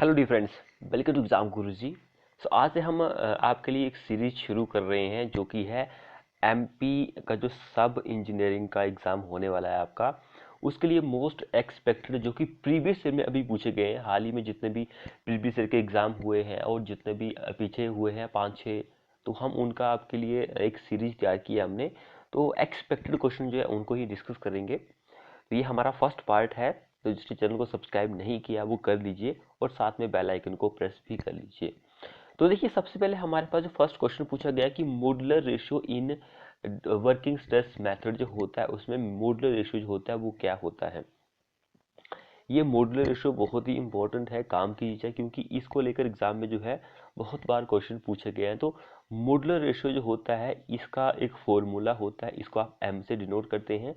Hello dear friends, welcome to exam Guru ji. आज से हम आपके लिए एक सीरीज शुरू कर रहे हैं जो कि है एमपी का जो सब इंजीनियरिंग का एग्ज़ाम होने वाला है आपका। उसके लिए मोस्ट एक्सपेक्टेड जो कि प्रीवियस ईयर में अभी पूछे गए हैं, हाल ही में जितने भी प्रीवियस ईयर के एग्ज़ाम हुए हैं और जितने भी पीछे हुए हैं 5-6, तो हम उनका आपके लिए एक सीरीज तैयार की है हमने। तो एक्सपेक्टेड क्वेश्चन जो है उनको ही डिस्कस करेंगे। तो ये हमारा फर्स्ट पार्ट है। तो जिसने चैनल को सब्सक्राइब नहीं किया वो कर लीजिए और साथ में बेल आइकन को प्रेस भी कर लीजिए। तो देखिए, सबसे पहले हमारे पास जो फर्स्ट क्वेश्चन पूछा गया कि modular ratio in working stress method जो होता है उसमें मॉडुलर रेशियो जो होता है वो क्या होता है। ये मॉडुलर रेशियो बहुत ही इंपॉर्टेंट है, काम की चीज़ है, क्योंकि इसको लेकर एग्जाम में जो है बहुत बार क्वेश्चन पूछे गए हैं। तो मॉडुलर रेशियो जो होता है इसका एक फॉर्मूला होता है, इसको आप एम से डिनोट करते हैं।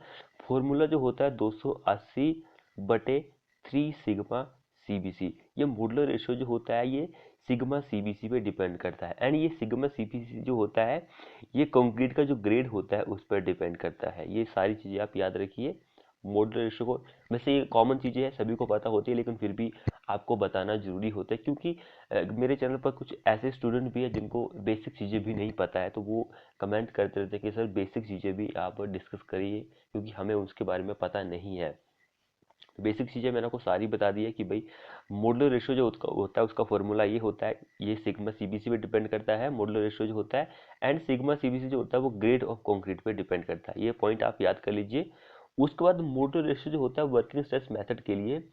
फॉर्मूला जो होता है 280/3 सिग्मा सीबीसी। ये मॉडुलर रेशियो जो होता है ये सिग्मा सीबीसी पे डिपेंड करता है। एंड ये सिग्मा सीबीसी जो होता है ये कंक्रीट का जो ग्रेड होता है उस पर डिपेंड करता है। ये सारी चीज़ें आप याद रखिए मॉडुलर रेशियो को। वैसे ये कॉमन चीज़ें हैं, सभी को पता होती है, लेकिन फिर भी आपको बताना ज़रूरी होता है, क्योंकि मेरे चैनल पर कुछ ऐसे स्टूडेंट भी हैं जिनको बेसिक चीज़ें भी नहीं पता है, तो वो कमेंट करते रहते हैं कि सर बेसिक चीज़ें भी आप डिस्कस करिए, क्योंकि हमें उसके बारे में पता नहीं है। तो बेसिक चीज़ें मैंने आपको सारी बता दी है कि भाई मॉडुलर रेशियो जो होता है उसका फॉर्मूला ये होता है, ये सिग्मा सीबीसी पे डिपेंड करता है मॉडुलर रेशियो जो होता है। एंड सिग्मा सीबीसी जो होता है वो ग्रेड ऑफ कंक्रीट पे डिपेंड करता है। ये पॉइंट आप याद कर लीजिए। उसके बाद मॉडुलर रेशियो जो होता है वर्किंग स्ट्रेस मेथड के लिए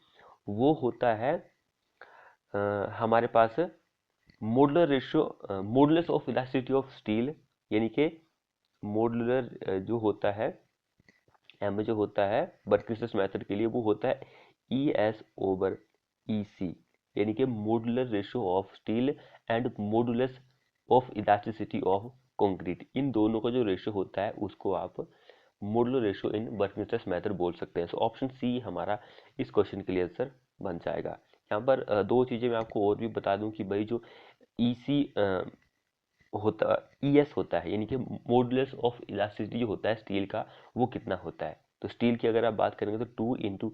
वो होता है हमारे पास modular ratio modulus of elasticity of steel, यानी कि मॉडुलर जो होता है एम जो होता है वर्किंग स्ट्रेस मेथड के लिए वो होता है ई एस ओवर ई सी, यानी कि modular ratio of steel and modulus of elasticity of concrete. इन दोनों का जो रेशियो होता है उसको आप modular ratio in working stress method बोल सकते हैं। सो ऑप्शन सी हमारा इस क्वेश्चन के लिए आंसर बन जाएगा। यहाँ पर दो चीज़ें मैं आपको और भी बता दूं कि भाई जो ई सी होता ई एस होता है, यानी कि मॉडुलस ऑफ इलास्टिसिटी जो होता है स्टील का वो कितना होता है। तो स्टील की अगर आप बात करेंगे तो 2 ×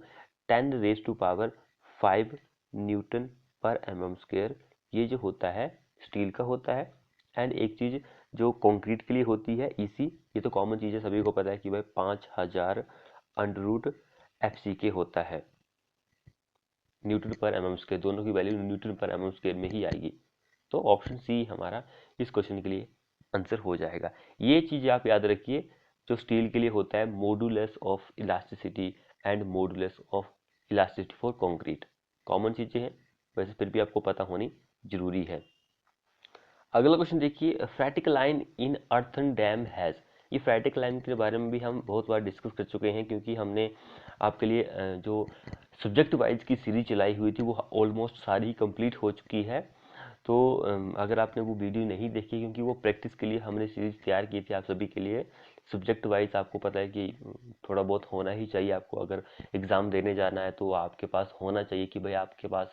10⁵ न्यूटन पर एम स्क्वेयर ये जो होता है स्टील का होता है। एंड एक चीज़ जो कंक्रीट के लिए होती है ईसी, ये तो कॉमन चीज़ है, सभी को पता है कि भाई 5000√fck होता है न्यूटन पर एम स्क्वेयर। दोनों की वैल्यू न्यूटन पर एम स्क्वेयर में ही आएगी। तो ऑप्शन सी हमारा इस क्वेश्चन के लिए आंसर हो जाएगा। ये चीज़ आप याद रखिए, जो स्टील के लिए होता है modulus of elasticity and modulus of elasticity for concrete. Common चीज़ें हैं, वैसे फिर भी आपको पता होनी जरूरी है। अगला क्वेश्चन देखिए, phreatic line in earthen dam has. ये फ्रैटिक लाइन के बारे में भी हम बहुत बार डिस्कस कर चुके हैं, क्योंकि हमने आपके लिए जो सब्जेक्ट वाइज की सीरीज चलाई हुई थी वो ऑलमोस्ट सारी कंप्लीट हो चुकी है। तो अगर आपने वो वीडियो नहीं देखी, क्योंकि वो प्रैक्टिस के लिए हमने सीरीज तैयार की थी आप सभी के लिए। सब्जेक्ट वाइज आपको पता है कि थोड़ा बहुत होना ही चाहिए। आपको अगर एग्ज़ाम देने जाना है तो आपके पास होना चाहिए कि भाई आपके पास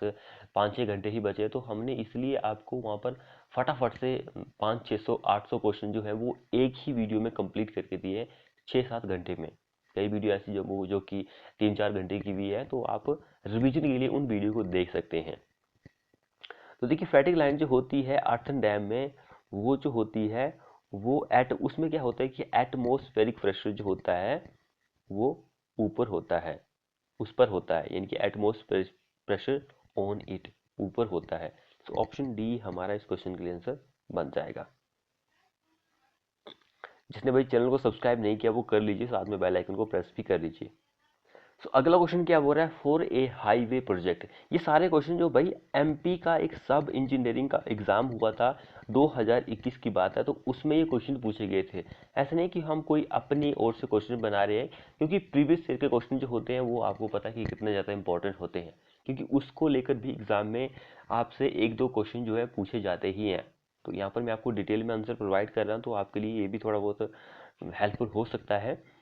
5-6 घंटे ही बचे। तो हमने इसलिए आपको वहाँ पर फटाफट से 500-600-800 क्वेश्चन जो है वो एक ही वीडियो में कंप्लीट करके दिए 6-7 घंटे में। कई वीडियो ऐसी जो कि 3-4 घंटे की भी है, तो आप रिवीजन के लिए उन वीडियो को देख सकते हैं। तो देखिए, फैटिक लाइन जो होती है आर्थन डैम में वो जो होती है वो उसमें क्या होता है कि एटमॉस्फेरिक प्रेशर जो होता है वो ऊपर होता है, उस पर होता है, यानी कि एटमॉस्फेरिक प्रेशर ऑन इट ऊपर होता है। तो ऑप्शन डी हमारा इस क्वेश्चन के लिए आंसर बन जाएगा। जिसने भाई चैनल को सब्सक्राइब नहीं किया वो कर लीजिए, साथ में बेल आइकन को प्रेस भी कर लीजिए। सो अगला क्वेश्चन क्या बोल रहा है, फॉर ए हाईवे प्रोजेक्ट। ये सारे क्वेश्चन जो भाई एमपी का एक सब इंजीनियरिंग का एग्जाम हुआ था 2021 की बात है, तो उसमें ये क्वेश्चन पूछे गए थे। ऐसा नहीं कि हम कोई अपनी ओर से क्वेश्चन बना रहे हैं, क्योंकि प्रीवियस ईयर के क्वेश्चन जो होते हैं वो आपको पता है कि कितने ज़्यादा इंपॉर्टेंट होते हैं, क्योंकि उसको लेकर भी एग्जाम में आपसे 1-2 क्वेश्चन जो है पूछे जाते ही हैं। तो यहाँ पर मैं आपको डिटेल में आंसर प्रोवाइड कर रहा हूँ, तो आपके लिए ये भी थोड़ा बहुत हेल्पफुल हो सकता है।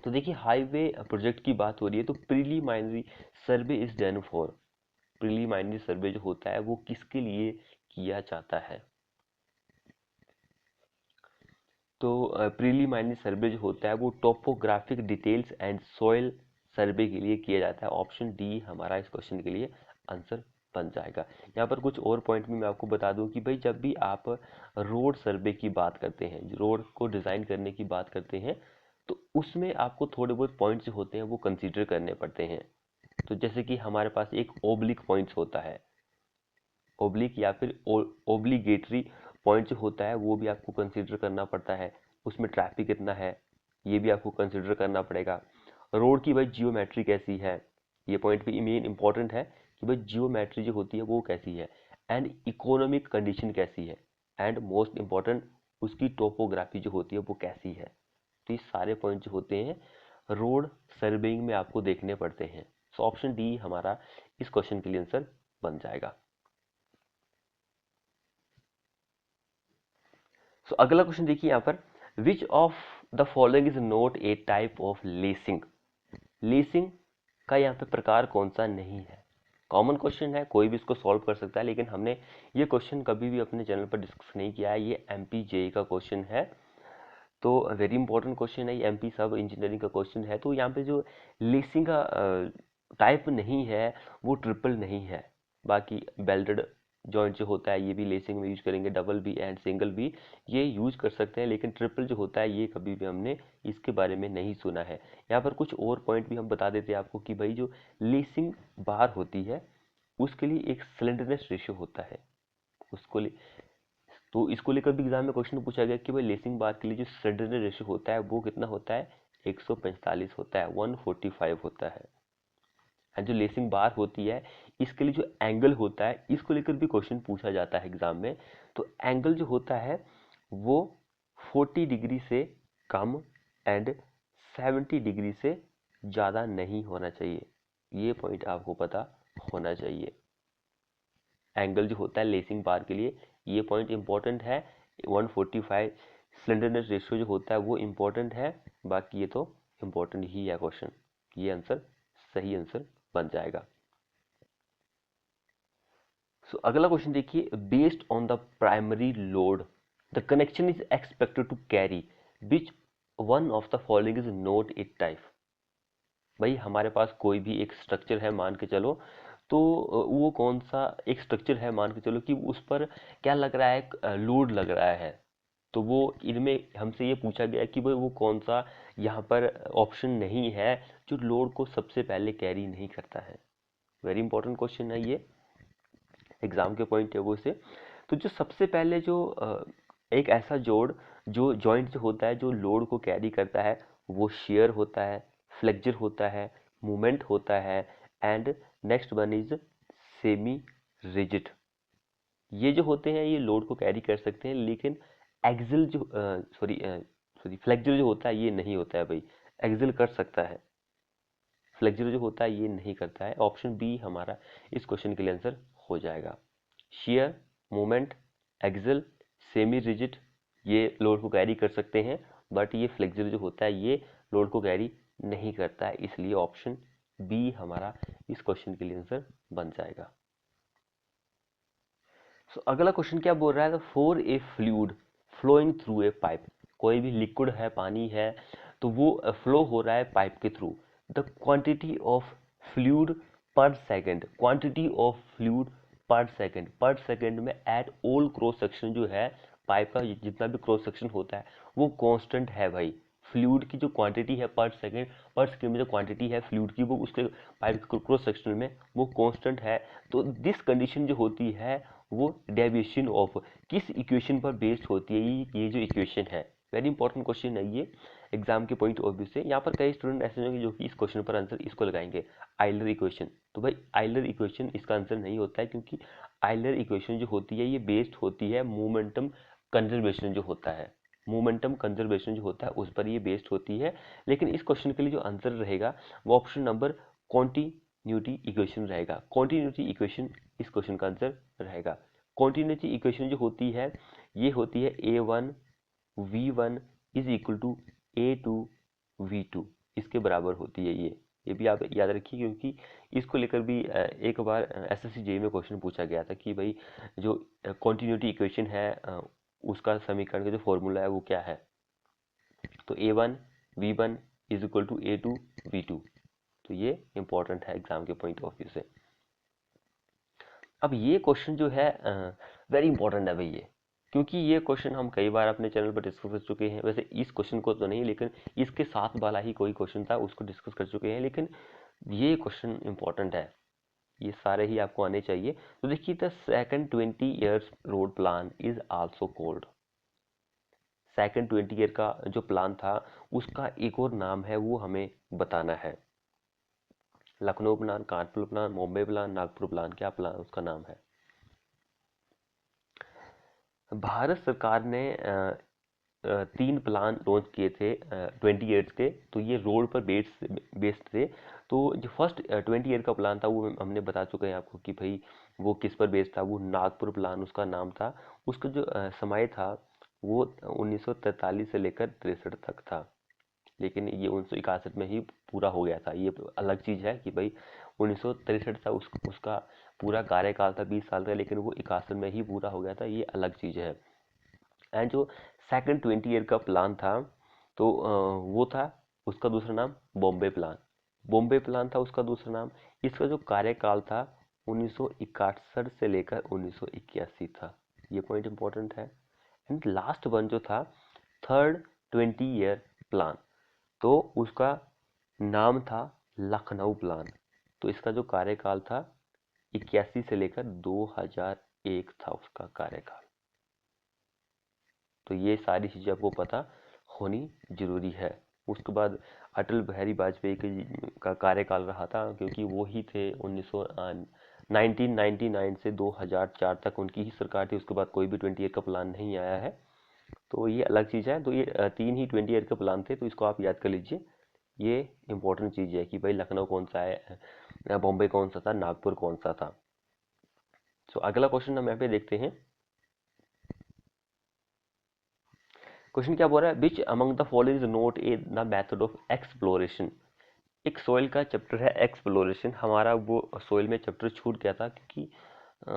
तो देखिए, हाईवे प्रोजेक्ट की बात हो रही है, तो प्रीलिमाइनरी सर्वे इज डन फॉर। प्रीलिमाइनरी सर्वे जो होता है वो किसके लिए किया जाता है। तो प्रीलिमाइनरी सर्वे जो होता है वो टोपोग्राफिक डिटेल्स एंड सॉइल सर्वे के लिए किया जाता है। ऑप्शन डी हमारा इस क्वेश्चन के लिए आंसर बन जाएगा। यहाँ पर कुछ और पॉइंट भी मैं आपको बता दूं कि भाई जब भी आप रोड सर्वे की बात करते हैं, रोड को डिज़ाइन करने की बात करते हैं, तो उसमें आपको थोड़े बहुत पॉइंट्स जो होते हैं वो कंसीडर करने पड़ते हैं। तो जैसे कि हमारे पास एक ओब्लिक पॉइंट्स होता है, ओब्लिक या फिर ओब्लिगेटरी पॉइंट जो होता है वो भी आपको कंसीडर करना पड़ता है। उसमें ट्रैफिक कितना है ये भी आपको कंसीडर करना पड़ेगा। रोड की भाई जियोमेट्री कैसी है, ये पॉइंट भी मेन इंपॉर्टेंट है कि भाई जियोमेट्री जो होती है वो कैसी है, एंड इकोनॉमिक कंडीशन कैसी है, एंड मोस्ट इंपॉर्टेंट उसकी टोपोग्राफी जो होती है वो कैसी है। तो ये सारे पॉइंट जो होते हैं रोड सर्वेइंग में आपको देखने पड़ते हैं। सो ऑप्शन डी हमारा इस क्वेश्चन के लिए आंसर बन जाएगा। सो अगला क्वेश्चन देखिए यहाँ पर, विच of the following is not a type of lacing. Lacing का यहाँ पे प्रकार कौन सा नहीं है। कॉमन क्वेश्चन है, कोई भी इसको सॉल्व कर सकता है, लेकिन हमने ये क्वेश्चन कभी भी अपने चैनल पर डिस्कस नहीं किया है। ये एमपी जेई का क्वेश्चन है, तो वेरी इंपॉर्टेंट क्वेश्चन है, ये एमपी सब इंजीनियरिंग का क्वेश्चन है। तो यहाँ पे जो लेसिंग का टाइप नहीं है वो ट्रिपल नहीं है। बाकी बेल्टेड जॉइंट जो होता है ये भी लेसिंग में यूज करेंगे, डबल भी एंड सिंगल भी ये यूज कर सकते हैं, लेकिन ट्रिपल जो होता है ये कभी भी हमने इसके बारे में नहीं सुना है। यहाँ पर कुछ और पॉइंट भी हम बता देते हैं आपको कि भाई जो लेसिंग बार होती है उसके लिए एक स्लेंडरनेस रेशियो होता है उसको तो इसको लेकर भी एग्जाम में क्वेश्चन पूछा गया कि भाई लेसिंग बार के लिए जो स्लेंडरनेस रेशियो होता है वो कितना होता है, 145 होता है, 145 होता है। एंड जो लेसिंग बार होती है इसके लिए जो एंगल होता है इसको लेकर भी क्वेश्चन पूछा जाता है एग्जाम में। तो एंगल जो होता है वो 40 डिग्री से कम एंड 70 डिग्री से ज़्यादा नहीं होना चाहिए, ये पॉइंट आपको पता होना चाहिए। एंगल जो होता है लेसिंग बार के लिए ये पॉइंट इंपॉर्टेंट है। 145 स्लेंडरनेस रेशियो जो होता है वो इंपॉर्टेंट है, बाकी ये तो इंपॉर्टेंट ही है क्वेश्चन, ये आंसर सही आंसर बन जाएगा। सो अगला क्वेश्चन देखिए, based on the primary load the connection is expected to carry which one of the following is not it type. भाई हमारे पास कोई भी एक स्ट्रक्चर है मान के चलो, तो वो कौन सा एक स्ट्रक्चर है मान के चलो कि उस पर क्या लग रहा है, लोड लग रहा है। तो वो इनमें हमसे ये पूछा गया कि भाई वो कौन सा यहाँ पर ऑप्शन नहीं है जो लोड को सबसे पहले कैरी नहीं करता है। वेरी इंपॉर्टेंट क्वेश्चन है ये, एग्जाम के पॉइंट है वो से। तो जो सबसे पहले जो एक ऐसा जोड़ जो जॉइंट जो होता है जो लोड को कैरी करता है वो शेयर होता है, फ्लेक्चर होता है, मूवमेंट होता है, and next one is semi rigid. ये जो होते हैं ये लोड को कैरी कर सकते हैं, लेकिन एक्सिल जो सॉरी फ्लेक्चर जो होता है ये नहीं होता है भाई। एक्सिल कर सकता है, फ्लेक्चर जो होता है ये नहीं करता है। ऑप्शन बी हमारा इस क्वेश्चन के लिए आंसर हो जाएगा। Shear, movement, axial, semi rigid ये लोड को कैरी कर सकते हैं, बट ये फ्लेक्सर जो होता है ये लोड को कैरी नहीं करता है, इसलिए ऑप्शन बी हमारा इस क्वेश्चन के लिए आंसर बन जाएगा। सो अगला क्वेश्चन क्या बोल रहा है, for a fluid flowing through a pipe. कोई भी लिक्विड है, पानी है, तो वो फ्लो हो रहा है पाइप के through. The quantity of fluid पर सेकेंड, क्वांटिटी ऑफ फ्लूइड पर सेकेंड में एट ऑल क्रॉस सेक्शन जो है पाइप का जितना भी क्रॉस सेक्शन होता है वो कांस्टेंट है भाई। फ्लूइड की जो क्वांटिटी है पर सेकेंड में जो क्वांटिटी है फ्लूइड की वो उसके पाइप के क्रॉस सेक्शन में वो कांस्टेंट है। तो दिस कंडीशन जो होती है वो डेविएशन ऑफ किस इक्वेशन पर बेस्ड होती है, ये जो इक्वेशन है। वेरी इंपॉर्टेंट क्वेश्चन है ये एग्जाम के पॉइंट ऑफ व्यू से। यहाँ पर कई स्टूडेंट ऐसे होंगे जो कि इस क्वेश्चन पर आंसर इसको लगाएंगे, आइलर इक्वेशन। तो भाई आइलर इक्वेशन इसका आंसर नहीं होता है, क्योंकि आइलर इक्वेशन जो होती है ये बेस्ड होती है मोमेंटम कंजर्वेशन जो होता है, मोमेंटम कंजर्वेशन जो होता है उस पर ये बेस्ड होती है। लेकिन इस क्वेश्चन के लिए जो आंसर रहेगा वो ऑप्शन नंबर कॉन्टिन्यूटी इक्वेशन रहेगा। कॉन्टिन्यूटी इक्वेशन इस क्वेश्चन का आंसर रहेगा। कॉन्टिन्यूटी इक्वेशन जो होती है ये होती है a1 v1 is equal to a2 v2, इसके बराबर होती है ये भी आप याद रखिए, क्योंकि इसको लेकर भी एक बार एसएससी जेईई में क्वेश्चन पूछा गया था कि भाई जो कॉन्टिन्यूटी इक्वेशन है उसका समीकरण का जो फॉर्मूला है वो क्या है। तो a1 v1 is equal to a2 v2, तो ये इंपॉर्टेंट है एग्जाम के पॉइंट ऑफ व्यू से। अब ये क्वेश्चन जो है वेरी इंपॉर्टेंट है भाई ये, क्योंकि ये क्वेश्चन हम कई बार अपने चैनल पर डिस्कस कर चुके हैं। वैसे इस क्वेश्चन को तो नहीं, लेकिन इसके साथ वाला ही कोई क्वेश्चन था उसको डिस्कस कर चुके हैं, लेकिन ये क्वेश्चन इंपॉर्टेंट है, ये सारे ही आपको आने चाहिए। तो देखिए, the second 20 years road plan is also called, second 20 year का जो प्लान था उसका एक और नाम है, वो हमें बताना है। Lucknow plan, Kanpur plan, Mumbai plan, Nagpur plan, क्या प्लान उसका नाम है। भारत सरकार ने 3 प्लान लॉन्च किए थे 20 ईयर्स के, तो ये रोड पर बेस्ड थे। तो जो फर्स्ट 20 ईयर का प्लान था वो हमने बता चुके हैं आपको कि भाई वो किस पर बेस्ड था, वो नागपुर प्लान उसका नाम था। उसका जो समय था वो 1943 से लेकर 63 तक था, लेकिन ये 1961 में ही पूरा हो गया था। ये अलग चीज़ है कि भाई 1963 था उसका पूरा कार्यकाल था 20 साल का, लेकिन वो 61 में ही पूरा हो गया था, ये अलग चीज़ है। एंड जो सेकंड 20 ईयर का प्लान था, तो वो था, उसका दूसरा नाम बॉम्बे प्लान, बॉम्बे प्लान था उसका दूसरा नाम। इसका जो कार्यकाल था 1961 से लेकर 1981 था, ये पॉइंट इंपॉर्टेंट है। एंड लास्ट वन जो था थर्ड 20 ईयर प्लान, तो उसका नाम था लखनऊ प्लान। तो इसका जो कार्यकाल था 81 से लेकर 2001 था उसका कार्यकाल। तो ये सारी चीज़ें आपको पता होनी जरूरी है। उसके बाद अटल बिहारी वाजपेयी का कार्यकाल रहा था, क्योंकि वो ही थे 1999 से 2004 तक उनकी ही सरकार थी। उसके बाद कोई भी 20 ईयर का प्लान नहीं आया है, तो ये अलग चीज़ है। तो ये 3 ही 20 ईयर के प्लान थे, तो इसको आप याद कर लीजिए। ये इंपॉर्टेंट चीज़ है कि भाई लखनऊ कौन सा है, बॉम्बे कौन सा था, नागपुर कौन सा था। तो अगला क्वेश्चन हम यहाँ पे देखते हैं। क्वेश्चन क्या बोल रहा है, which among the following is not A the method of exploration. एक सोइल का चैप्टर है एक्सप्लोरेशन, हमारा वो सोइल में चैप्टर छूट गया था, क्योंकि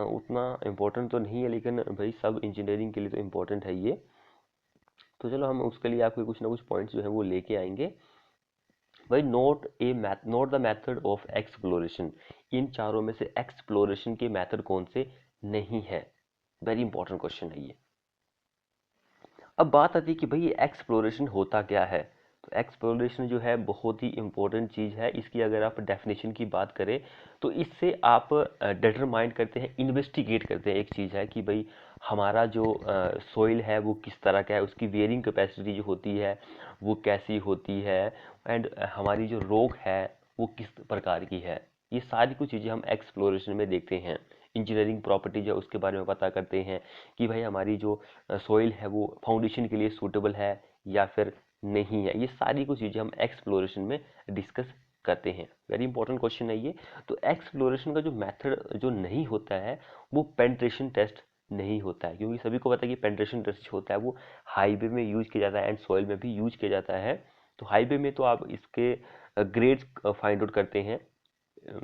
उतना इम्पोर्टेंट तो नहीं है, लेकिन भाई सब इंजीनियरिंग के लिए तो इम्पोर्टेंट है ये। तो चलो हम उसके लिए आपके कुछ ना कुछ पॉइंट्स जो है वो लेके आएंगे। भाई note the method of exploration, इन चारों में से एक्सप्लोरेशन के मेथड कौन से नहीं है। वेरी इंपॉर्टेंट क्वेश्चन है ये। अब बात आती है कि भाई एक्सप्लोरेशन होता क्या है। तो एक्सप्लोरेशन जो है बहुत ही इंपॉर्टेंट चीज़ है। इसकी अगर आप डेफिनेशन की बात करें तो इससे आप डिटरमाइन करते हैं, इन्वेस्टिगेट करते हैं। एक चीज़ है कि भाई हमारा जो सोइल है वो किस तरह का है, उसकी वेयरिंग कैपेसिटी जो होती है वो कैसी होती है, एंड हमारी जो रॉक है वो किस प्रकार की है। ये सारी कुछ चीज़ें हम एक्सप्लोरेशन में देखते हैं। इंजीनियरिंग प्रॉपर्टीज है उसके बारे में पता करते हैं कि भाई हमारी जो सोइल है वो फाउंडेशन के लिए सूटेबल है या फिर नहीं है। ये सारी कुछ चीज़ें हम एक्सप्लोरेशन में डिस्कस करते हैं। वेरी इंपॉर्टेंट क्वेश्चन है ये। तो एक्सप्लोरेशन का जो मेथड जो नहीं होता है वो पेनिट्रेशन टेस्ट नहीं होता है, क्योंकि सभी को पता है कि पेनिट्रेशन टेस्ट होता है वो हाईवे में यूज किया जाता है एंड सॉइल में भी यूज किया जाता है। तो हाईवे में तो आप इसके ग्रेड्स फाइंड आउट करते हैं,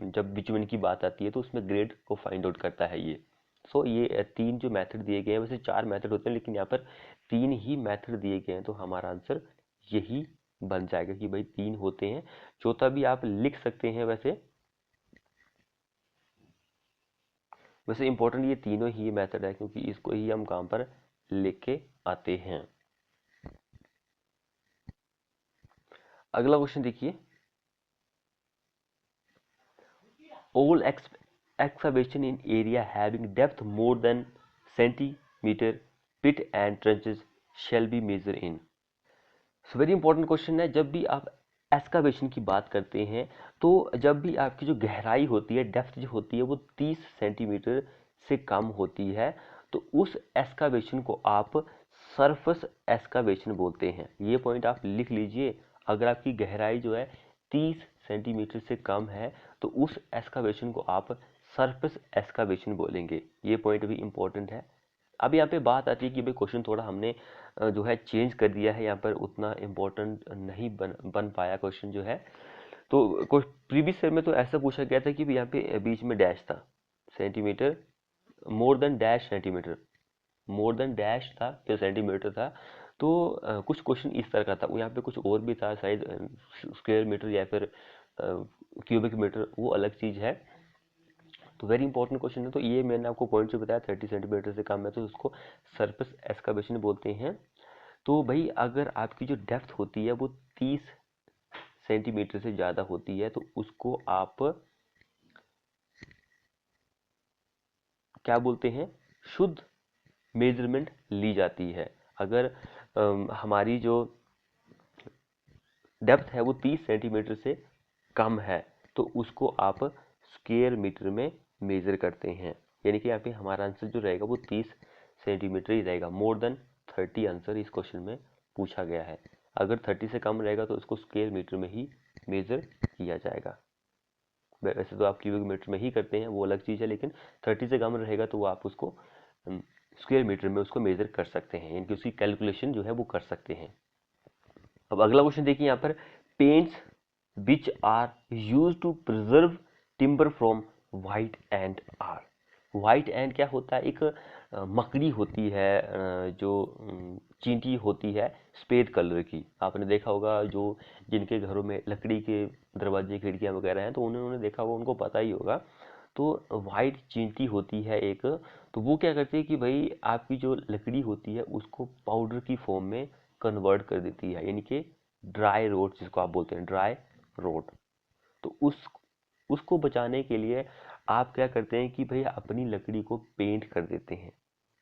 जब बिचुमन की बात आती है तो उसमें ग्रेड को फाइंड आउट करता है ये। सो ये 3 जो मेथड दिए गए हैं, वैसे 4 मेथड होते हैं लेकिन यहाँ पर 3 ही मेथड दिए गए हैं, तो हमारा आंसर यही बन जाएगा कि भाई 3 होते हैं। चौथा भी आप लिख सकते हैं। वैसे वैसे इंपॉर्टेंट ये तीनों ही मेथड है, क्योंकि इसको ही हम काम पर लेके आते हैं। अगला क्वेश्चन देखिए, all excavation in area having depth more than centimeter pit and trenches shall be measured in। So very important question है। जब भी आप एक्सकावेशन की बात करते हैं तो जब भी आपकी जो गहराई होती है, डेप्थ जो होती है वो 30 सेंटीमीटर से कम होती है, तो उस एक्सकावेशन को आप सरफेस एक्सकावेशन बोलते हैं। ये पॉइंट आप लिख लीजिए। अगर आपकी गहराई जो है 30 सेंटीमीटर से कम है तो उस एक्सकावेशन को आप सरफेस एक्सकावेशन बोलेंगे। ये पॉइंट भी इंपॉर्टेंट है। अब यहाँ पे बात आती है कि भाई क्वेश्चन थोड़ा हमने जो है चेंज कर दिया है, यहाँ पर उतना इम्पोर्टेंट नहीं बन पाया क्वेश्चन जो है। तो प्रीवियस ईयर में तो ऐसा पूछा गया था कि यहाँ पे बीच में डैश था, centimetre more than dash centimetre, more than dash था फिर सेंटीमीटर था। तो कुछ क्वेश्चन इस तरह का था, यहाँ पे कुछ और भी था, शायद स्क्वायर मीटर या फिर क्यूबिक मीटर, वो अलग चीज़ है। तो वेरी इंपॉर्टेंट क्वेश्चन है। तो ये मैंने आपको पॉइंट जो बताया 30 सेंटीमीटर से कम है तो उसको सरफेस एक्सकवेशन बोलते हैं। तो भाई अगर आपकी जो डेप्थ होती है वो 30 सेंटीमीटर से ज़्यादा होती है तो उसको आप क्या बोलते हैं, शुद्ध मेजरमेंट ली जाती है। अगर हमारी जो डेप्थ है वो 30 सेंटीमीटर से कम है तो उसको आप स्क्वायर मीटर में मेज़र करते हैं। यानी कि यहाँ पे हमारा आंसर जो रहेगा वो 30 सेंटीमीटर ही रहेगा। मोर देन 30 आंसर इस क्वेश्चन में पूछा गया है। अगर 30 से कम रहेगा तो उसको स्क्वायर मीटर में ही मेज़र किया जाएगा। वैसे तो आप क्यूबिक मीटर में ही करते हैं, वो अलग चीज़ है, लेकिन 30 से कम रहेगा तो आप उसको स्क्वायर मीटर में उसको मेज़र कर सकते हैं, यानी कि उसकी कैलकुलेशन जो है वो कर सकते हैं। अब अगला क्वेश्चन देखिए यहाँ पर, paints which are use to preserve timber from white ant are. White ant क्या होता है, एक मकड़ी होती है, जो चींटी होती है सफ़ेद कलर की। आपने देखा होगा जो जिनके घरों में लकड़ी के दरवाजे खिड़कियां वगैरह हैं तो उन्होंने देखा होगा, उनको पता ही होगा। तो वाइट चींटी होती है एक, तो वो क्या करती है कि भाई आपकी जो लकड़ी होती है उसको पाउडर की फॉर्म में कन्वर्ट कर देती है, यानी कि ड्राई रोड जिसको आप बोलते हैं, ड्राई रोड। तो उसको बचाने के लिए आप क्या करते हैं कि भाई अपनी लकड़ी को पेंट कर देते हैं।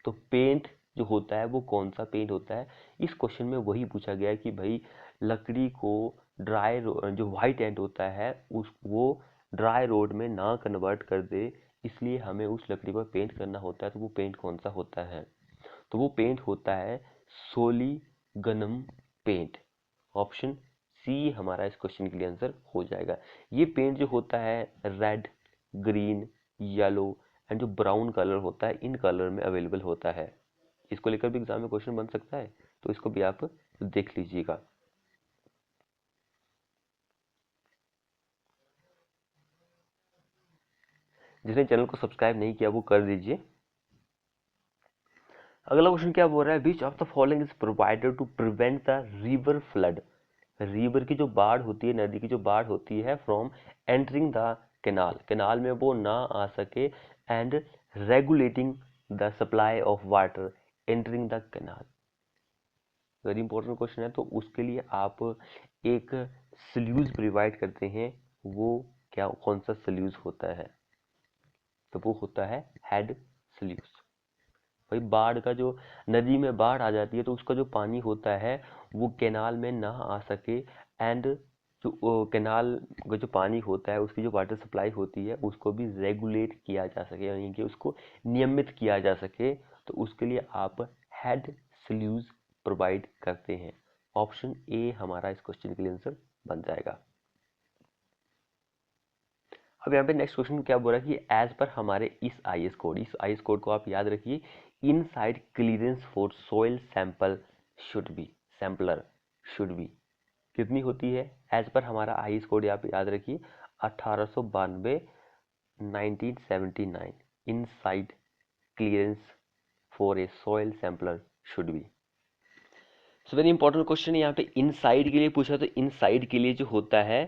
तो पेंट जो होता है वो कौन सा पेंट होता है, इस क्वेश्चन में वही पूछा गया है कि भाई लकड़ी को जो व्हाइट एंड होता है उस वो ड्राई रोड में ना कन्वर्ट कर दे, इसलिए हमें उस लकड़ी पर पेंट करना होता है। तो वो पेंट कौन सा होता है, तो वो पेंट होता है सोलिगनम पेंट। ऑप्शन सी हमारा इस क्वेश्चन के लिए आंसर हो जाएगा। ये पेंट जो होता है रेड, ग्रीन, येलो एंड जो ब्राउन कलर होता है, इन कलर में अवेलेबल होता है। इसको लेकर भी एग्जाम में क्वेश्चन बन सकता है, तो इसको भी आप देख लीजिएगा। जिसने चैनल को सब्सक्राइब नहीं किया वो कर दीजिए। अगला क्वेश्चन क्या बोल रहा है, which of the following is provided to prevent the river flood. River की जो बाढ़ होती है, नदी की जो बाढ़ होती है, from entering the canal, canal में वो ना आ सके, and regulating the supply of water entering the canal. Very important question है। तो उसके लिए आप एक सल्यूज प्रोवाइड करते हैं, वो क्या कौन सा सल्यूज होता है, तो वो होता है हेड सल्यूज। भाई बाढ़ का जो नदी में बाढ़ आ जाती है तो उसका जो पानी होता है वो कैनाल में ना आ सके, एंड जो कैनाल का जो पानी होता है उसकी जो वाटर सप्लाई होती है उसको भी रेगुलेट किया जा सके, यानी कि उसको नियमित किया जा सके। तो उसके लिए आप हेड सल्यूज प्रोवाइड करते हैं। ऑप्शन ए हमारा इस क्वेश्चन के लिए आंसर बन जाएगा। अब यहाँ पे नेक्स्ट क्वेश्चन क्या बोल रहा है कि एज पर हमारे इस आई एस कोड को आप याद रखिए, inside clearance for soil sampler should be कितनी होती है। एज पर हमारा आई एस कोड यहाँ पे याद रखिए 1892 1979, inside clearance for a soil sampler should be. So very important question यहाँ पे इनसाइड के लिए पूछा, तो इनसाइड के लिए जो होता है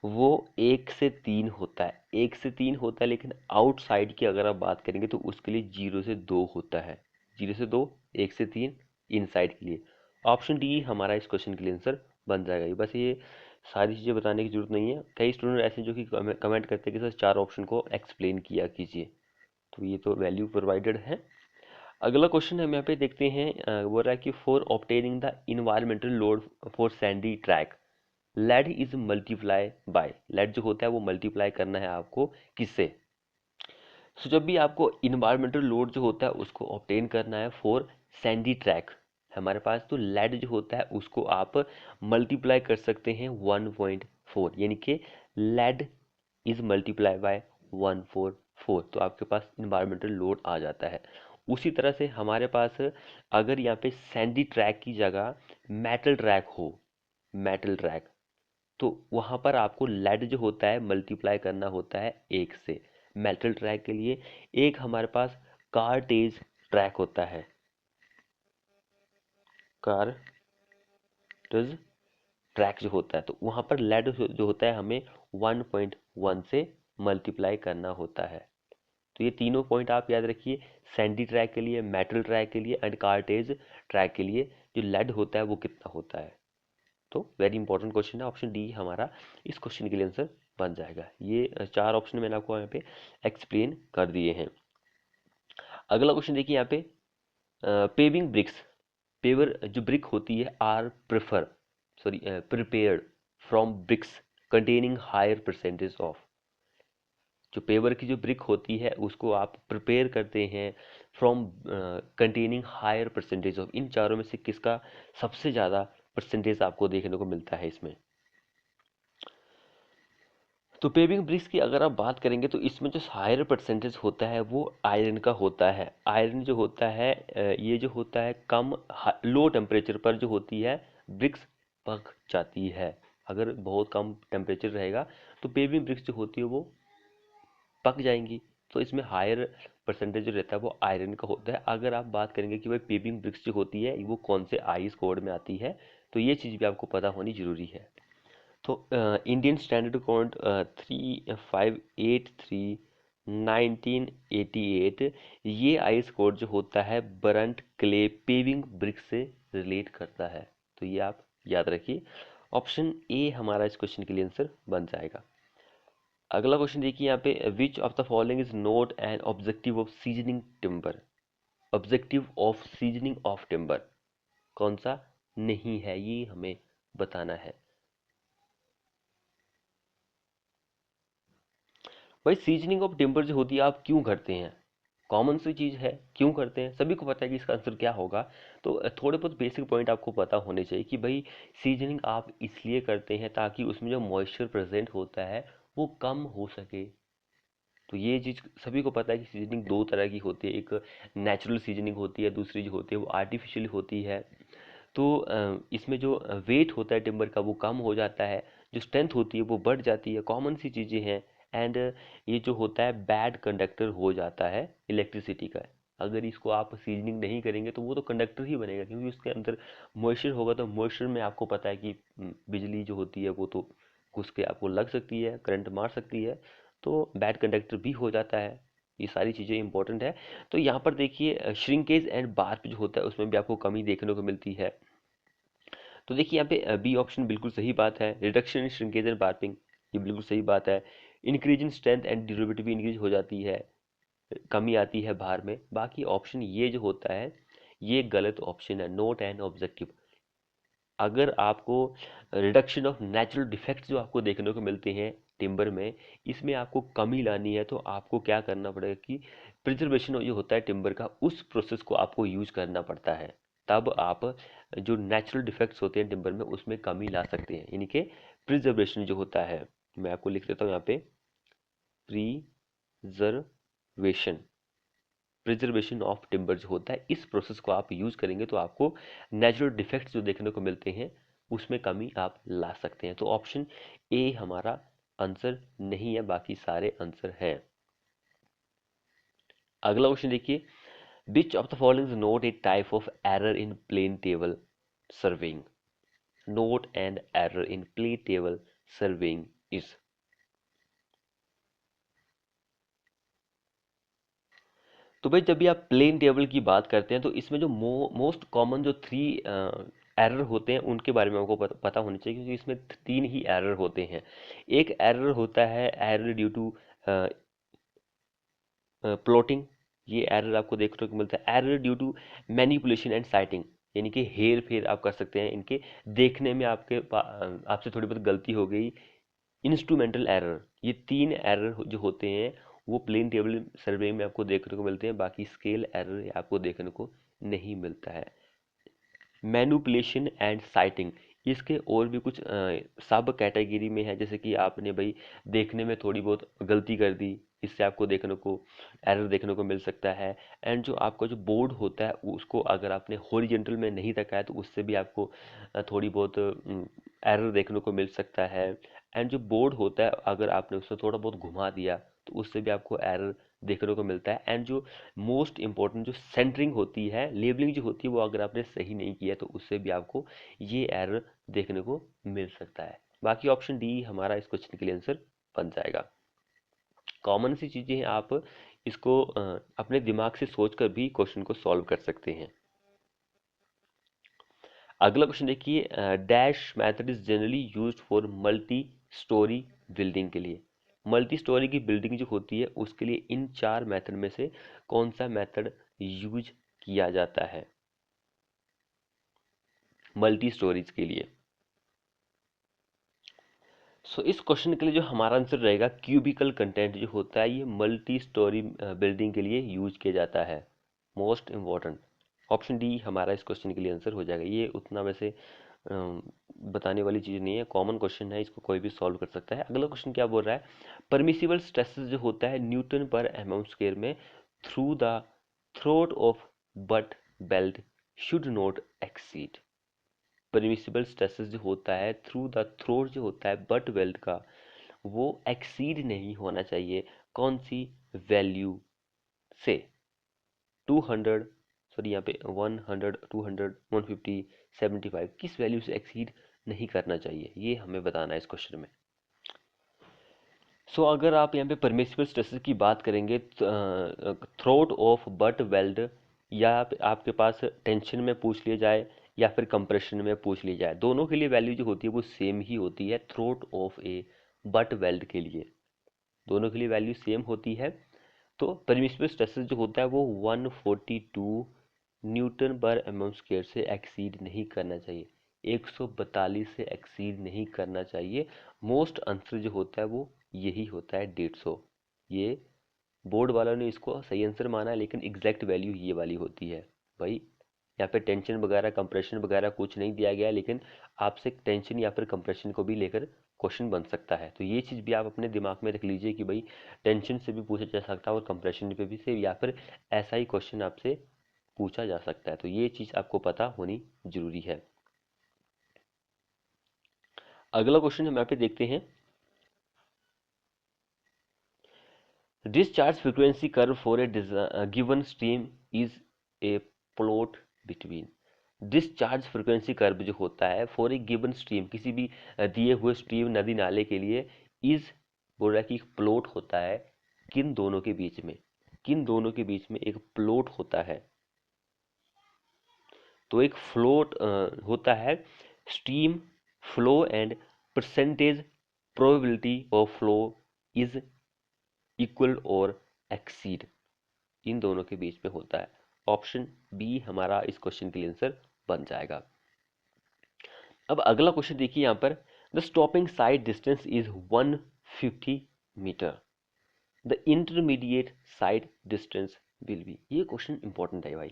वो 1 से 3 होता है, 1 से 3 होता है, लेकिन आउटसाइड की अगर आप बात करेंगे तो उसके लिए 0 से 2 होता है। 0 से 2, 1 से 3 इनसाइड के लिए। ऑप्शन डी हमारा इस क्वेश्चन के लिए आंसर बन जाएगा। ये बस ये सारी चीज़ें बताने की जरूरत नहीं है। कई स्टूडेंट ऐसे जो कि कमेंट करते हैं कि सर 4 ऑप्शन को एक्सप्लेन किया कीजिए, तो ये तो वैल्यू प्रोवाइडेड है। अगला क्वेश्चन हम यहाँ पे देखते हैं, बोल रहा है कि for obtaining the environmental load for sandy track lead is multiply by, lead जो होता है वो मल्टीप्लाई करना है आपको किससे। सो जब भी आपको इन्वायरमेंटल लोड जो होता है उसको ऑब्टेन करना है फॉर सैंडी ट्रैक हमारे पास, तो लेड जो होता है उसको आप मल्टीप्लाई कर सकते हैं 1.4, यानी कि लेड इज मल्टीप्लाई बाय 144, तो आपके पास इन्वायरमेंटल लोड आ जाता है। उसी तरह से हमारे पास अगर यहाँ पे सैंडी ट्रैक की जगह मेटल ट्रैक हो, मेटल ट्रैक, तो वहाँ पर आपको लेड जो होता है मल्टीप्लाई करना होता है 1 से। मेटल ट्रैक के लिए एक हमारे पास कार्टेज ट्रैक होता है, कार्टेज ट्रैक जो होता है, तो वहाँ पर लेड जो होता है हमें 1.1 से मल्टीप्लाई करना होता है। तो ये तीनों पॉइंट आप याद रखिए, सैंडी ट्रैक के लिए, मेटल ट्रैक के लिए एंड कार्टेज ट्रैक के लिए जो लेड होता है वो कितना होता है। तो वेरी इंपॉर्टेंट क्वेश्चन है, ऑप्शन डी हमारा इस क्वेश्चन के लिए आंसर बन जाएगा। ये 4 ऑप्शन मैंने आपको यहाँ पे एक्सप्लेन कर दिए हैं। अगला क्वेश्चन देखिए यहाँ पे, पेविंग ब्रिक्स, पेवर जो ब्रिक होती है are prepared from bricks containing higher percentage of, जो पेवर की जो ब्रिक होती है उसको आप प्रिपेयर करते हैं from containing higher percentage of, इन चारों में से किसका सबसे ज़्यादा परसेंटेज आपको देखने को मिलता है इसमें। तो पेविंग ब्रिक्स की अगर आप बात करेंगे तो इसमें जो हायर परसेंटेज होता है वो आयरन का होता है। आयरन जो होता है ये जो होता है कम लो टेम्परेचर पर जो होती है ब्रिक्स पक जाती है। अगर बहुत कम टेम्परेचर रहेगा तो पेविंग ब्रिक्स जो होती है वो पक जाएंगी। तो इसमें हायर परसेंटेज जो रहता है वो आयरन का होता है। अगर आप बात करेंगे कि भाई पेविंग ब्रिक्स जो होती है वो कौन से आईएस कोड में आती है, तो ये चीज़ भी आपको पता होनी जरूरी है। तो इंडियन स्टैंडर्ड कोड 3583 1988 ये आईएस कोड जो होता है बरंट क्ले पेविंग ब्रिक से रिलेट करता है। तो ये आप याद रखिए, ऑप्शन ए हमारा इस क्वेश्चन के लिए आंसर बन जाएगा। अगला क्वेश्चन देखिए यहाँ पे, विच of the following is not an objective of seasoning timber, objective of seasoning of timber कौन सा नहीं है, ये हमें बताना है। भाई सीजनिंग ऑफ टिम्बर जो होती है आप क्यों करते हैं, कॉमन सी चीज़ है, क्यों करते हैं सभी को पता है कि इसका आंसर क्या होगा। तो थोड़े बहुत बेसिक पॉइंट आपको पता होने चाहिए कि भाई सीजनिंग आप इसलिए करते हैं ताकि उसमें जो मॉइस्चर प्रेजेंट होता है वो कम हो सके। तो ये चीज़ सभी को पता है कि सीजनिंग दो तरह की होती है, एक नेचुरल सीजनिंग होती है, दूसरी जो होती है वो आर्टिफिशियल होती है। तो इसमें जो वेट होता है टिम्बर का वो कम हो जाता है, जो स्ट्रेंथ होती है वो बढ़ जाती है, कॉमन सी चीज़ें हैं। एंड ये जो होता है बैड कंडक्टर हो जाता है इलेक्ट्रिसिटी का। अगर इसको आप सीजनिंग नहीं करेंगे तो वो तो कंडक्टर ही बनेगा, क्योंकि उसके अंदर मॉइस्चर होगा। तो मॉइस्चर में आपको पता है कि बिजली जो होती है वो तो घुस के आपको लग सकती है, करंट मार सकती है, तो बैड कंडक्टर भी हो जाता है। ये सारी चीज़ें इंपॉर्टेंट है। तो यहाँ पर देखिए श्रिंकेज एंड बार्प जो होता है उसमें भी आपको कमी देखने को मिलती है। तो देखिए यहाँ पे बी ऑप्शन बिल्कुल सही बात है, रिडक्शन इन श्रिंकेज एंड बार्पिंग, ये बिल्कुल सही बात है। Increase in strength and durability भी इंक्रीज हो जाती है, कमी आती है भार में। बाकी ऑप्शन ये जो होता है ये गलत ऑप्शन है, नोट एंड ऑब्जेक्टिव। अगर आपको रिडक्शन ऑफ नेचुरल डिफेक्ट्स जो आपको देखने को मिलते हैं टिम्बर में, इसमें आपको कमी लानी है तो आपको क्या करना पड़ेगा कि प्रिजर्वेशन जो होता है टिम्बर का उस प्रोसेस को आपको यूज करना पड़ता है। तब आप जो नेचुरल डिफेक्ट्स होते हैं टिम्बर में उसमें कमी ला सकते हैं, यानी कि प्रिजर्वेशन जो होता है। मैं आपको लिख देता हूँ यहाँ पे, प्रिजर्वेशन, प्रिजर्वेशन ऑफ टिम्बर जो होता है इस प्रोसेस को आप यूज करेंगे तो आपको नेचुरल डिफेक्ट्स जो देखने को मिलते हैं उसमें कमी आप ला सकते हैं। तो ऑप्शन ए हमारा आंसर नहीं है, बाकी सारे आंसर हैं। अगला क्वेश्चन देखिए, which of the following is not a type of error in plane table surveying, not an error in plane table surveying is. तो भाई जब भी आप प्लेन टेबल की बात करते हैं तो इसमें जो मोस्ट कॉमन जो 3 एरर होते हैं उनके बारे में आपको पता होना चाहिए, क्योंकि इसमें 3 ही एरर होते हैं। एक एरर होता है एरर ड्यू टू प्लॉटिंग, ये एरर आपको देखने को मिलता है। Error due to manipulation and sighting, यानी कि हेर फेर आप कर सकते हैं इनके, देखने में आपसे थोड़ी बहुत गलती हो गई। इंस्ट्रूमेंटल एरर, ये 3 एरर जो होते हैं वो प्लेन टेबल सर्वे में आपको देखने को मिलते हैं, बाकी स्केल एरर आपको देखने को नहीं मिलता है। मैनिपुलेशन एंड साइटिंग, इसके और भी कुछ सब कैटेगरी में है, जैसे कि आपने भाई देखने में थोड़ी बहुत गलती कर दी, इससे आपको देखने को एरर देखने को मिल सकता है। एंड जो आपका जो बोर्ड होता है उसको अगर आपने हॉरिजेंटल में नहीं रखा है तो उससे भी आपको थोड़ी बहुत एरर देखने को मिल सकता है। एंड जो बोर्ड होता है अगर आपने उसको थोड़ा बहुत घुमा दिया तो उससे भी आपको एरर देखने को मिलता है। एंड जो मोस्ट इंपॉर्टेंट जो सेंटरिंग होती है, लेबलिंग जो होती है वो अगर आपने सही नहीं किया तो उससे भी आपको ये एरर देखने को मिल सकता है। बाकी ऑप्शन डी हमारा इस क्वेश्चन के लिए आंसर बन जाएगा। कॉमन सी चीज़ें हैं, आप इसको अपने दिमाग से सोचकर भी क्वेश्चन को सॉल्व कर सकते हैं। अगला क्वेश्चन देखिए, dash method is generally used for multi storey building के लिए। मल्टी स्टोरी की बिल्डिंग जो होती है उसके लिए इन 4 मेथड में से कौन सा मेथड यूज किया जाता है मल्टी स्टोरीज के लिए? सो इस क्वेश्चन के लिए जो हमारा आंसर रहेगा, क्यूबिकल कंटेंट जो होता है ये मल्टी स्टोरी बिल्डिंग के लिए यूज किया जाता है। मोस्ट इम्पॉर्टेंट ऑप्शन डी हमारा इस क्वेश्चन के लिए आंसर हो जाएगा। ये उतना वैसे बताने वाली चीज़ नहीं है, कॉमन क्वेश्चन है, इसको कोई भी सॉल्व कर सकता है। अगला क्वेश्चन क्या बोल रहा है, परमिसिबल स्ट्रेसेस जो होता है न्यूटन पर एमएम स्क्वायर में through the throat of but belt should not exceed. Permissible stresses जो होता है थ्रू द थ्रोट जो होता है बट वेल्ट का, वो एक्सीड नहीं होना चाहिए कौन सी वैल्यू से? 200, सॉरी यहाँ पे 100, 200, 150, 75, किस वैल्यू से एक्सीड नहीं करना चाहिए, ये हमें बताना है इस क्वेश्चन में। सो अगर आप यहाँ पे परमिसिबल स्ट्रेसेस की बात करेंगे, थ्रोट ऑफ बट वेल्ड, या आपके पास टेंशन में पूछ लिया जाए या फिर कंप्रेशन में पूछ लिया जाए, दोनों के लिए वैल्यू जो होती है वो सेम ही होती है। Throat of A butt weld के लिए दोनों के लिए वैल्यू सेम होती है। तो परमिसिबल स्ट्रेसेस जो होता है वो 142 न्यूटन पर एमएम स्क्वायर से एक्सीड नहीं करना चाहिए, 142 से एक्सीड नहीं करना चाहिए। मोस्ट आंसर जो होता है वो यही होता है 150। ये बोर्ड वालों ने इसको सही आंसर माना है, लेकिन एग्जैक्ट वैल्यू ये वाली होती है भाई। यहाँ पे टेंशन वगैरह कंप्रेशन वगैरह कुछ नहीं दिया गया है, लेकिन आपसे टेंशन या फिर कंप्रेशन को भी लेकर क्वेश्चन बन सकता है। तो ये चीज़ भी आप अपने दिमाग में रख लीजिए कि भाई टेंशन से भी पूछा जा सकता है और कंप्रेशन पे भी से, या फिर ऐसा ही क्वेश्चन आपसे पूछा जा सकता है। तो ये चीज़ आपको पता होनी जरूरी है। अगला क्वेश्चन हम यहाँ पे देखते हैं, discharge frequency curve for a given stream is a plot between। Discharge frequency curve जो होता है फॉर ए गिवन स्ट्रीम, किसी भी दिए हुए स्ट्रीम नदी नाले के लिए, इज बोल रहा है कि प्लॉट होता है किन दोनों के बीच में, किन दोनों के बीच में एक प्लॉट होता है। तो एक फ्लोट होता है stream flow and percentage probability of flow is equal और एक्सीड, इन दोनों के बीच में होता है। ऑप्शन बी हमारा इस क्वेश्चन के लिए आंसर बन जाएगा। अब अगला क्वेश्चन देखिए यहाँ पर, the stopping sight distance is 150 metre, the intermediate sight distance will be. ये क्वेश्चन इंपॉर्टेंट है भाई।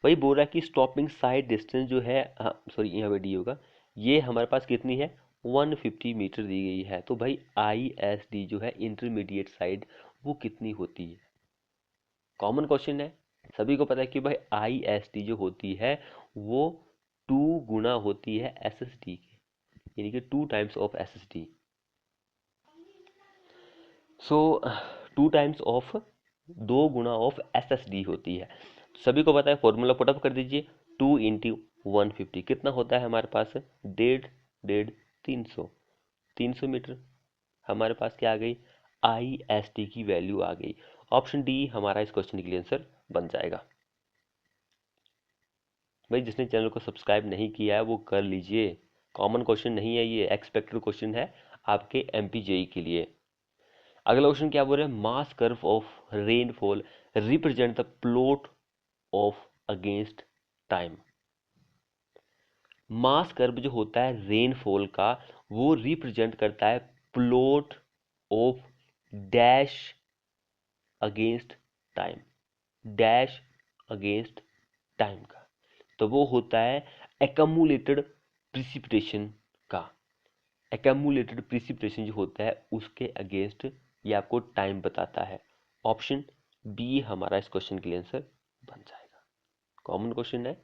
भाई बोल रहा है कि स्टॉपिंग साइड डिस्टेंस जो है, सॉरी यहाँ पे डी होगा, ये हमारे पास कितनी है 150 मीटर दी गई है। तो भाई आई एस डी जो है इंटरमीडिएट साइड, वो कितनी होती है? कॉमन क्वेश्चन है, सभी को पता है कि भाई आई एस टी जो होती है वो 2 गुना होती है एस एस टी के, यानी कि 2 times of S S T. So 2 times of 2 Guna of S S D होती है। सभी को पता है, फॉर्मूला पुटअप कर दीजिए, 2 इंटू 150 कितना होता है हमारे पास? 1.5 300, 300 मीटर। हमारे पास क्या आ गई? आई एस टी की वैल्यू आ गई। ऑप्शन डी हमारा इस क्वेश्चन के लिए आंसर बन जाएगा। भाई जिसने चैनल को सब्सक्राइब नहीं किया है वो कर लीजिए, कॉमन क्वेश्चन नहीं है ये, एक्सपेक्टेड क्वेश्चन है आपके एमपीजेई के लिए। अगला क्वेश्चन क्या बोल रहे हैं, मास curve of rainfall represent the plot of against time. Mass curve जो होता है रेनफॉल का, वो रिप्रेजेंट करता है plot of dash against time, dash against time का। तो वो होता है एक्यूमुलेटेड प्रिसिपिटेशन का। एक्यूमुलेटेड प्रिसिपिटेशन जो होता है उसके अगेंस्ट ये आपको टाइम बताता है। ऑप्शन बी हमारा इस क्वेश्चन के लिए आंसर बन जाएगा। कॉमन क्वेश्चन है।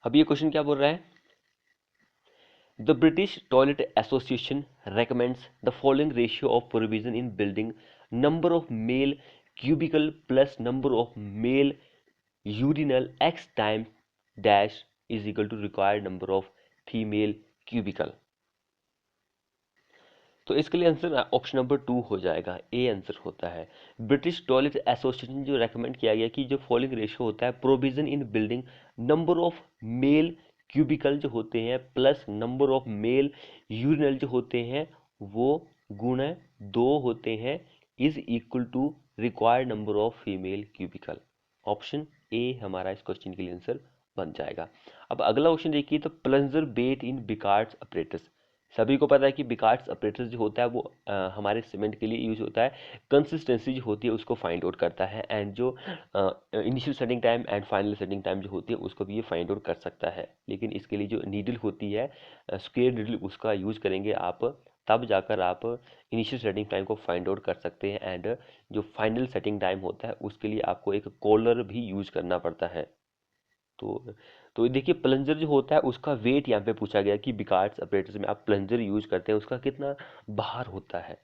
अब ये क्वेश्चन क्या बोल रहा है, the British toilet association recommends the following ratio of provision in building: number of male cubicle plus number of male urinal x times dash is equal to required number of female cubicle। तो इसके लिए answer option number 2 हो जाएगा, ए answer होता है। British toilet association जो recommend किया गया कि जो फॉलोइंग रेशियो होता है, provision in building number of male cubicle जो होते हैं plus number of male urinal जो होते हैं वो गुणा 2 होते हैं, is equal to required number of female cubicle. Option A हमारा इस क्वेश्चन के लिए आंसर बन जाएगा। अब अगला क्वेश्चन देखिए, तो प्लंजर बेट इन बिकार्ड्स अपरेटस। सभी को पता है कि बिकार्ड्स अपरेटस जो होता है वो हमारे सीमेंट के लिए यूज होता है। कंसिस्टेंसी जो होती है उसको फाइंड आउट करता है, एंड जो initial setting time and final setting time जो होती है उसको भी ये फाइंड आउट कर सकता है। लेकिन इसके लिए जो नीडल होती है, स्क्वायर नीडल, उसका यूज करेंगे आप, तब जाकर आप इनिशियल सेटिंग टाइम को फाइंड आउट कर सकते हैं, एंड जो फाइनल सेटिंग टाइम होता है उसके लिए आपको एक कॉलर भी यूज करना पड़ता है। तो देखिए, प्लंजर जो होता है उसका वेट यहाँ पे पूछा गया कि बिकार्ड्स अपरेटस में आप प्लंजर यूज करते हैं उसका कितना भार होता है।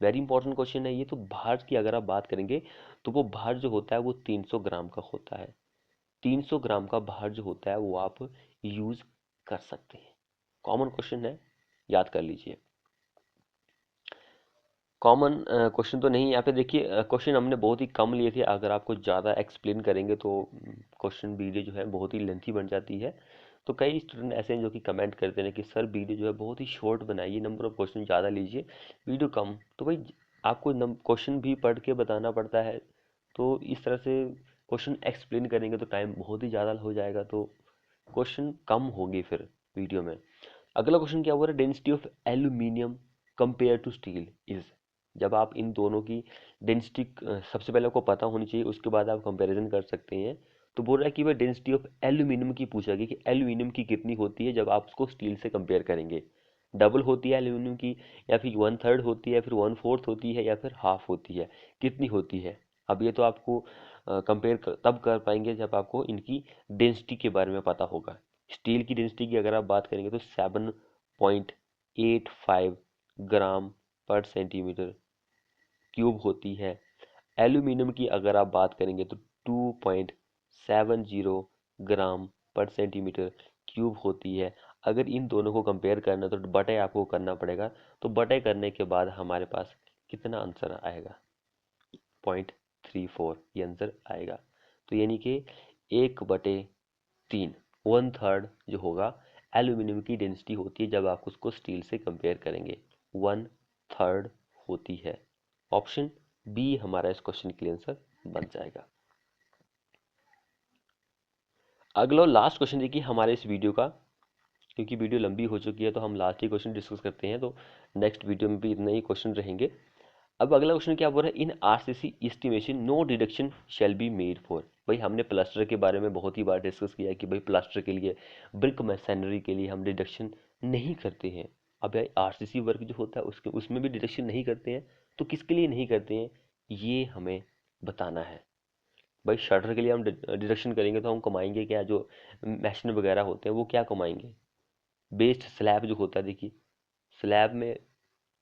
वेरी इंपॉर्टेंट क्वेश्चन है ये। तो भार की अगर आप बात करेंगे तो वो भार जो होता है वो 300 ग्राम का होता है। 300 ग्राम का भार जो होता है वो आप यूज कर सकते हैं। कॉमन क्वेश्चन है, याद कर लीजिए। कॉमन क्वेश्चन तो नहीं, यहाँ पे देखिए क्वेश्चन हमने बहुत ही कम लिए थे। अगर आपको ज़्यादा एक्सप्लेन करेंगे तो क्वेश्चन वीडियो जो है बहुत ही लेंथी बन जाती है। तो कई स्टूडेंट ऐसे हैं जो कि कमेंट करते हैं कि सर वीडियो जो है बहुत ही शॉर्ट बनाइए, नंबर ऑफ क्वेश्चन ज़्यादा लीजिए, वीडियो कम। तो भाई आपको क्वेश्चन भी पढ़ के बताना पड़ता है, तो इस तरह से क्वेश्चन एक्सप्लेन करेंगे तो टाइम बहुत ही ज़्यादा हो जाएगा, तो क्वेश्चन कम होंगे फिर वीडियो में। अगला क्वेश्चन क्या हुआ है, density of aluminium compare to steel is. जब आप इन दोनों की डेंसिटी सबसे पहले आपको पता होनी चाहिए, उसके बाद आप कंपैरिजन कर सकते हैं। तो बोल रहा है कि भाई डेंसिटी ऑफ एल्यूमिनियम की पूछा गया कि एल्यूमिनियम की कितनी होती है जब आप उसको स्टील से कंपेयर करेंगे। डबल होती है एल्यूमिनियम की, या फिर 1/3 होती है, या फिर 1/4 होती है, या फिर हाफ होती है, कितनी होती है। अब ये तो आपको कंपेयर तब कर पाएंगे जब आपको इनकी डेंसिटी के बारे में पता होगा। स्टील की डेंसिटी की अगर आप बात करेंगे तो 7.85 ग्राम पर सेंटीमीटर क्यूब होती है। एल्यूमिनियम की अगर आप बात करेंगे तो 2.70 ग्राम पर सेंटीमीटर क्यूब होती है। अगर इन दोनों को कंपेयर करना है तो बटे आपको करना पड़ेगा। तो बटे करने के बाद हमारे पास कितना आंसर आएगा, 0.34 ये आंसर आएगा। तो यानी कि 1/3, 1/3 जो होगा एल्यूमिनियम की डेंसिटी होती है जब आप उसको स्टील से कंपेयर करेंगे, 1/3 होती है। ऑप्शन बी हमारा इस क्वेश्चन के लिए आंसर बन जाएगा। अगला लास्ट क्वेश्चन देखिए हमारे इस वीडियो का, क्योंकि वीडियो लंबी हो चुकी है तो हम लास्ट ही क्वेश्चन डिस्कस करते हैं, तो नेक्स्ट वीडियो में भी इतने ही क्वेश्चन रहेंगे। अब अगला क्वेश्चन क्या बोल रहा है, in RCC estimation no deduction shall be made for. भाई हमने प्लास्टर के बारे में बहुत ही बार डिस्कस किया है कि भाई प्लास्टर के लिए, ब्रिक मैसनरी के लिए हम डिडक्शन नहीं करते हैं। अब यार आरसीसी वर्क जो होता है उसके उसमें भी डिडक्शन नहीं करते हैं, तो किसके लिए नहीं करते हैं ये हमें बताना है। भाई शटर के लिए हम डिडक्शन करेंगे तो हम कमाएंगे क्या, जो मशीन वगैरह होते हैं वो क्या कमाएंगे। बेस्ड स्लैब जो होता है, देखिए स्लैब में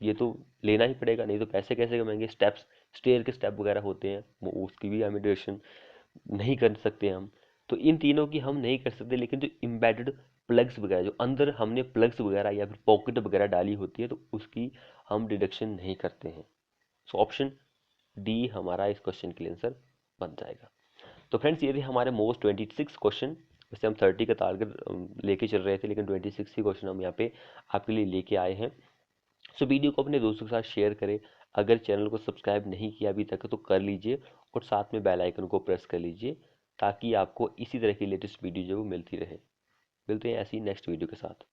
ये तो लेना ही पड़ेगा, नहीं तो पैसे कैसे कमाएंगे। स्टेप्स, स्टेयर के स्टेप वगैरह होते हैं वो उसकी भी हमें डिडक्शन नहीं कर सकते हम। तो इन तीनों की हम नहीं कर सकते, लेकिन जो एम्बेडेड प्लग्स वगैरह, जो अंदर हमने प्लग्स वगैरह या फिर पॉकेट वगैरह डाली होती है, तो उसकी हम डिडक्शन नहीं करते हैं। सो ऑप्शन डी हमारा इस क्वेश्चन के लिए आंसर बन जाएगा। तो फ्रेंड्स ये थे हमारे मोस्ट 26 क्वेश्चन। वैसे हम 30 का टारगेट लेके चल रहे थे, लेकिन 26 ही क्वेश्चन हम यहाँ पे आपके लिए लेके आए हैं। सो वीडियो को अपने दोस्तों के साथ शेयर करें। अगर चैनल को सब्सक्राइब नहीं किया अभी तक तो कर लीजिए, और साथ में बेल आइकन को प्रेस कर लीजिए, ताकि आपको इसी तरह की लेटेस्ट वीडियो जो मिलती रहे। मिलते हैं ऐसी नेक्स्ट वीडियो के साथ।